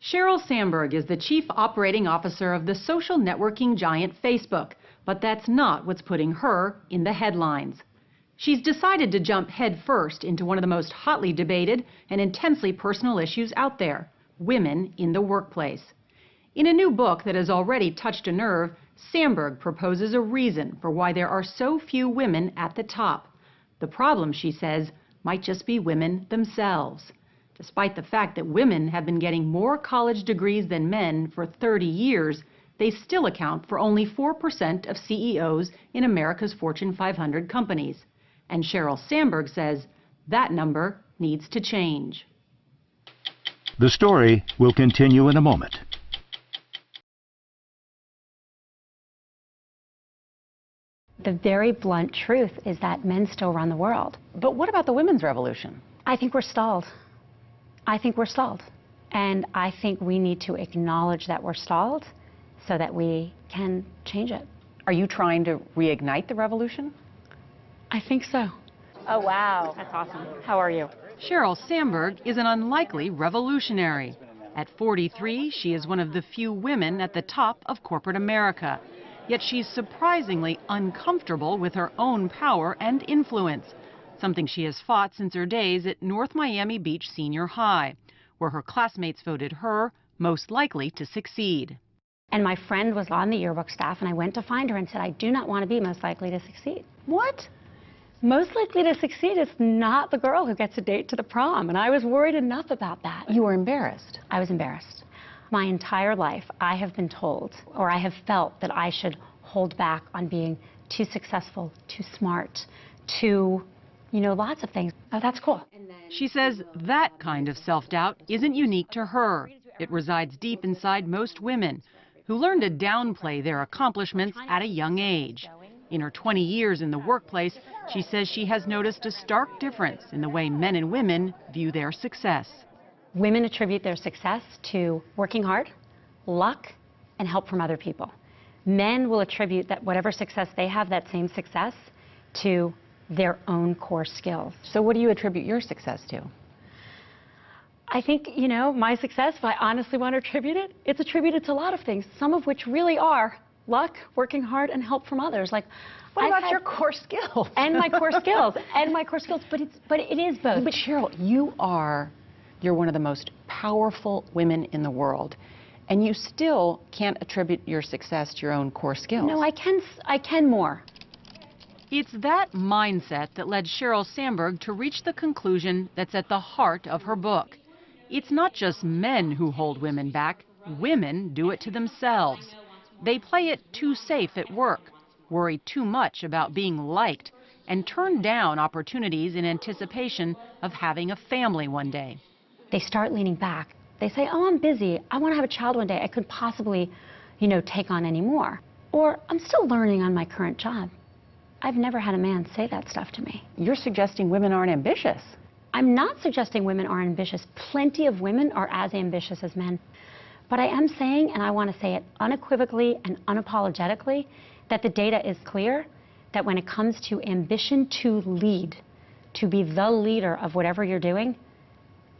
Sheryl Sandberg is the chief operating officer of the social networking giant Facebook, but that's not what's putting her in the headlines. She's decided to jump headfirst into one of the most hotly debated and intensely personal issues out there: women in the workplace. In a new book that has already touched a nerve, Sandberg proposes a reason for why there are so few women at the top. The problem, she says, might just be women themselves. Despite the fact that women have been getting more college degrees than men for 30 years, they still account for only 4% of CEOs in America's Fortune 500 companies. And Sheryl Sandberg says that number needs to change. The story will continue in a moment. The very blunt truth is that men still run the world. But what about the women's revolution? I think we're stalled. I think we're stalled. And I think we need to acknowledge that we're stalled so that we can change it. Are you trying to reignite the revolution? I think so. Oh, wow. That's awesome. How are you? Sheryl Sandberg is an unlikely revolutionary. At 43, she is one of the few women at the top of corporate America. Yet she's surprisingly uncomfortable with her own power and influence, something she has fought since her days at North Miami Beach Senior High, where her classmates voted her most likely to succeed. And my friend was on the yearbook staff, and I went to find her and said, I do not want to be most likely to succeed. What? Most likely to succeed is not the girl who gets a date to the prom, and I was worried enough about that. You were embarrassed. I was embarrassed. My entire life, I have been told, or I have felt that I should hold back on being too successful, too smart, too, lots of things. Oh, that's cool. She says that kind of self-doubt isn't unique to her. It resides deep inside most women who learn to downplay their accomplishments at a young age. In her 20 years in the workplace, she says she has noticed a stark difference in the way men and women view their success. Women attribute their success to working hard, luck, and help from other people. Men will attribute that whatever success they have, that same success, to their own core skills. So what do you attribute your success to? I think, my success, if I honestly want to attribute it, it's attributed to a lot of things, some of which really are luck, working hard, and help from others. Like, what about your core skills? And my core skills, but it is both. But Sheryl, you're one of the most powerful women in the world, and you still can't attribute your success to your own core skills. No, I can more. It's that mindset that led Sheryl Sandberg to reach the conclusion that's at the heart of her book. It's not just men who hold women back, women do it to themselves. They play it too safe at work, worry too much about being liked, and turn down opportunities in anticipation of having a family one day. They start leaning back. They say, oh, I'm busy. I want to have a child one day. I couldn't possibly, take on any more. Or I'm still learning on my current job. I've never had a man say that stuff to me. You're suggesting women aren't ambitious. I'm not suggesting women are ambitious. Plenty of women are as ambitious as men. But I am saying, and I want to say it unequivocally and unapologetically, that the data is clear that when it comes to ambition to lead, to be the leader of whatever you're doing,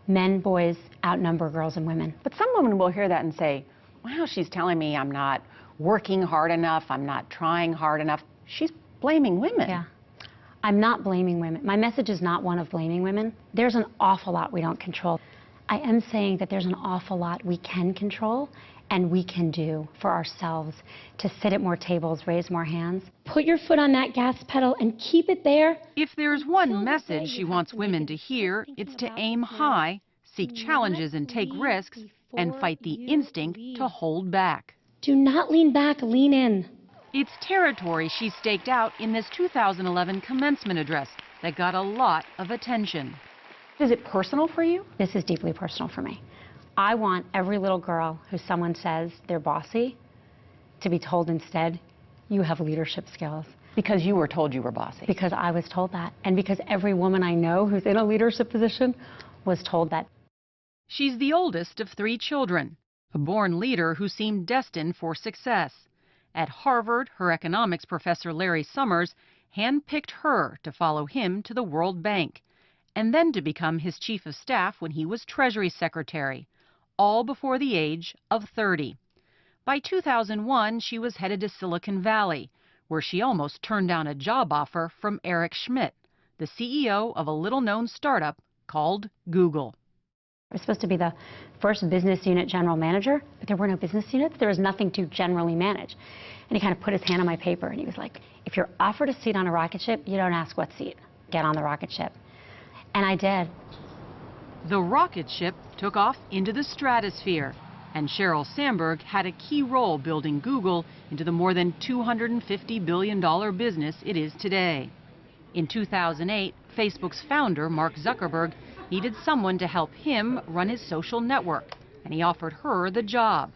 men, boys outnumber girls and women. But some women will hear that and say, wow, she's telling me I'm not working hard enough, I'm not trying hard enough. She's blaming women. Yeah. I'm not blaming women. My message is not one of blaming women. There's an awful lot we don't control. I am saying that there's an awful lot we can control and we can do for ourselves to sit at more tables, raise more hands. Put your foot on that gas pedal and keep it there. If there's one message she wants women to hear, it's to aim high, seek challenges and take risks, and fight the instinct to hold back. Do not lean back, lean in. It's territory she staked out in this 2011 commencement address that got a lot of attention. Is it personal for you? This is deeply personal for me. I want every little girl who someone says they're bossy to be told instead, you have leadership skills. Because you were told you were bossy. Because I was told that. And because every woman I know who's in a leadership position was told that. She's the oldest of 3 children, a born leader who seemed destined for success. At Harvard, her economics professor Larry Summers handpicked her to follow him to the World Bank, and then to become his chief of staff when he was Treasury Secretary, all before the age of 30. By 2001, she was headed to Silicon Valley, where she almost turned down a job offer from Eric Schmidt, the CEO of a little-known startup called Google. I was supposed to be the first business unit general manager, but there were no business units. There was nothing to generally manage. And he kind of put his hand on my paper, and he was like, if you're offered a seat on a rocket ship, you don't ask what seat. Get on the rocket ship. And I did. The rocket ship took off into the stratosphere, and Sheryl Sandberg had a key role building Google into the more than $250 billion business it is today. In 2008, Facebook's founder, Mark Zuckerberg, needed someone to help him run his social network, and he offered her the job.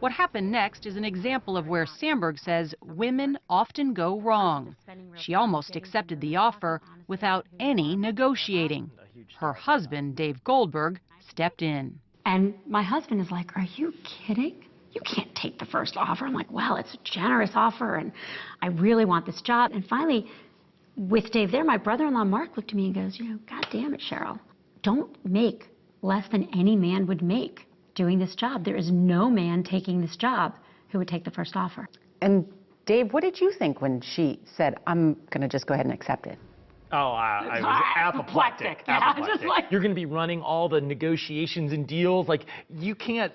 What happened next is an example of where Sandberg says women often go wrong. She almost accepted the offer without any negotiating. Her husband, Dave Goldberg, stepped in. And my husband is like, are you kidding? You can't take the first offer. I'm like, well, it's a generous offer, and I really want this job. And finally, with Dave there, my brother-in-law Mark looked at me and goes, God damn it, Sheryl. Don't make less than any man would make doing this job. There is no man taking this job who would take the first offer. And Dave, what did you think when she said, I'm going to just go ahead and accept it? Oh, I was apoplectic. Yeah, just like... You're going to be running all the negotiations and deals. Like, you can't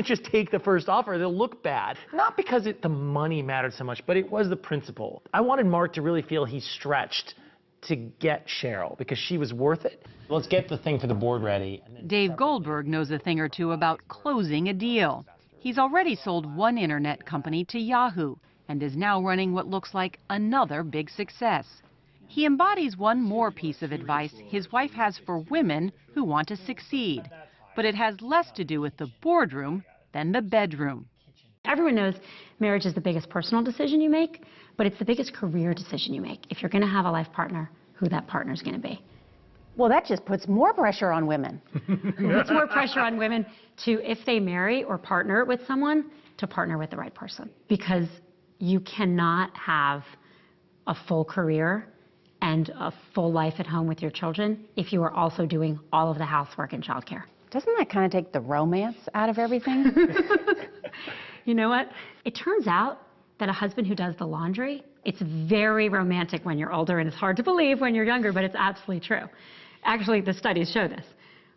just take the first offer. They'll look bad. Not because the money mattered so much, but it was the principle. I wanted Mark to really feel he stretched to get Sheryl because she was worth it. Let's get the thing for the board ready. Dave Goldberg knows a thing or two about closing a deal. He's already sold one internet company to Yahoo and is now running what looks like another big success. He embodies one more piece of advice his wife has for women who want to succeed, but it has less to do with the boardroom than the bedroom. Everyone knows marriage is the biggest personal decision you make, but it's the biggest career decision you make. If you're going to have a life partner, who that partner is going to be. Well, that just puts more pressure on women. It's more pressure on women to, if they marry or partner with someone, to partner with the right person. Because you cannot have a full career and a full life at home with your children if you are also doing all of the housework and childcare. Doesn't that kind of take the romance out of everything? You know what? It turns out that a husband who does the laundry, it's very romantic when you're older, and it's hard to believe when you're younger, but it's absolutely true. Actually, the studies show this.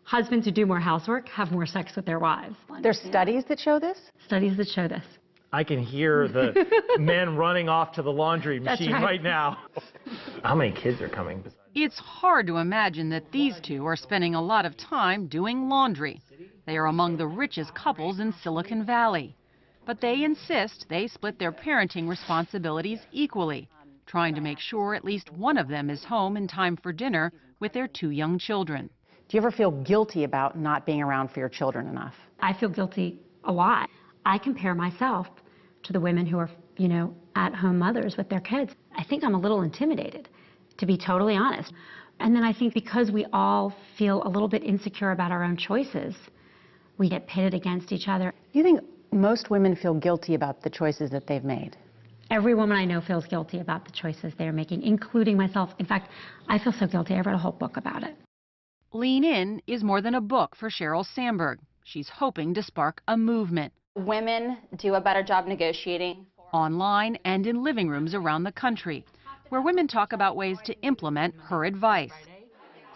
Husbands who do more housework have more sex with their wives. There's studies that show this? Studies that show this. I can hear the men running off to the laundry machine right now. How many kids are coming? It's hard to imagine that these two are spending a lot of time doing laundry. They are among the richest couples in Silicon Valley. But they insist they split their parenting responsibilities equally, trying to make sure at least one of them is home in time for dinner with their two young children. Do you ever feel guilty about not being around for your children enough? I feel guilty a lot. I compare myself to the women who are, at-home mothers with their kids. I think I'm a little intimidated, to be totally honest. And then I think because we all feel a little bit insecure about our own choices, we get pitted against each other. You think most women feel guilty about the choices that they've made? Every woman I know feels guilty about the choices they're making, including myself. In fact, I feel so guilty, I wrote a whole book about it. Lean In is more than a book for Sheryl Sandberg. She's hoping to spark a movement. Women do a better job negotiating. Online and in living rooms around the country, where women talk about ways to implement her advice.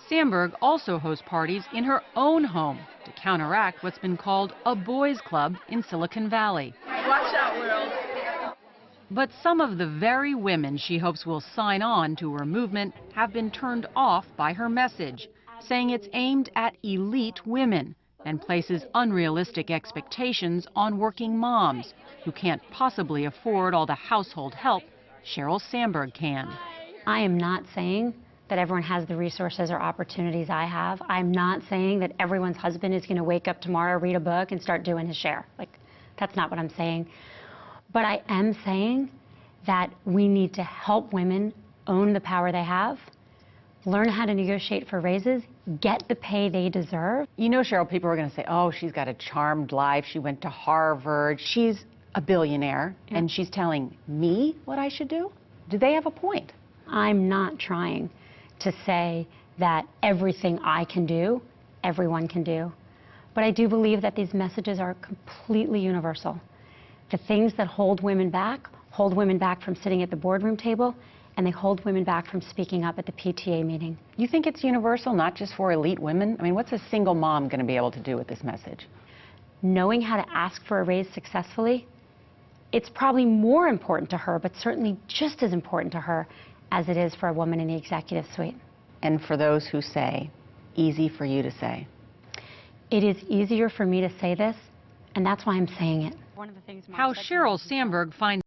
Sandberg also hosts parties in her own home to counteract what's been called a boys' club in Silicon Valley. Watch out, world. But some of the very women she hopes will sign on to her movement have been turned off by her message, saying it's aimed at elite women and places unrealistic expectations on working moms who can't possibly afford all the household help Sheryl Sandberg can. I am not saying that everyone has the resources or opportunities I have. I'm not saying that everyone's husband is going to wake up tomorrow, read a book, and start doing his share. That's not what I'm saying. But I am saying that we need to help women own the power they have, learn how to negotiate for raises, get the pay they deserve. You know, Sheryl, people are going to say, oh, she's got a charmed life. She went to Harvard. She's a billionaire, and she's telling me what I should do? Do they have a point? I'm not trying to say that everything I can do, everyone can do. But I do believe that these messages are completely universal. The things that hold women back from sitting at the boardroom table, and they hold women back from speaking up at the PTA meeting. You think it's universal, not just for elite women? I mean, what's a single mom going to be able to do with this message? Knowing how to ask for a raise successfully, it's probably more important to her, but certainly just as important to her as it is for a woman in the executive suite. And for those who say, easy for you to say. It is easier for me to say this, and that's why I'm saying it. How Sheryl Sandberg finds